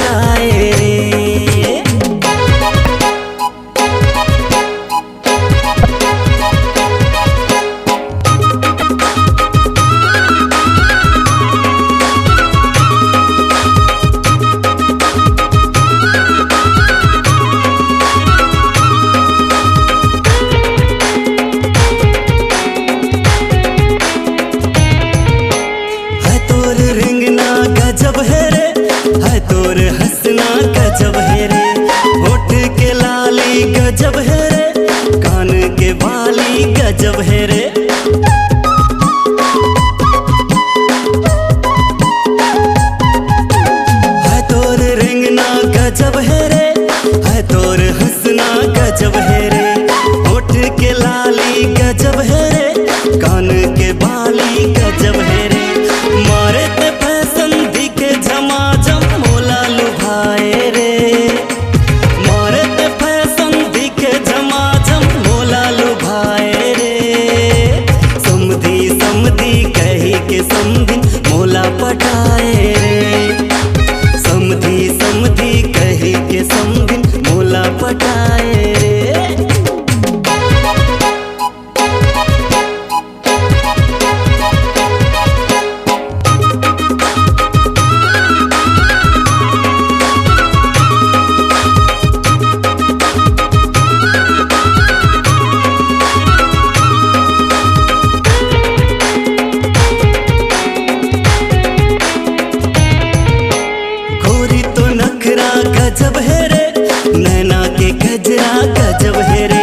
पटाए रे। गजब है रे, है तोर हंसना गजब है रे, होठ के लाली गजब है रे, कान के बाली गजब है रे। है तोर रेंगना गजब है रे, है तोर हंसना गजब है रे, होठ के लाली गजब है रे, कान के बाली गजब है रे। मारे ते फैशन दिखे झमाझम मोला लुभाए रे, मारे ते फैशन दिखे झमाझम मोला लुभाए रे। समधी समधी कही के समधी मोला पटाए रे, समधी समधी कही के समधी मोला पटाए रे। गजब है रे, नैना के गजरा गजब है रे,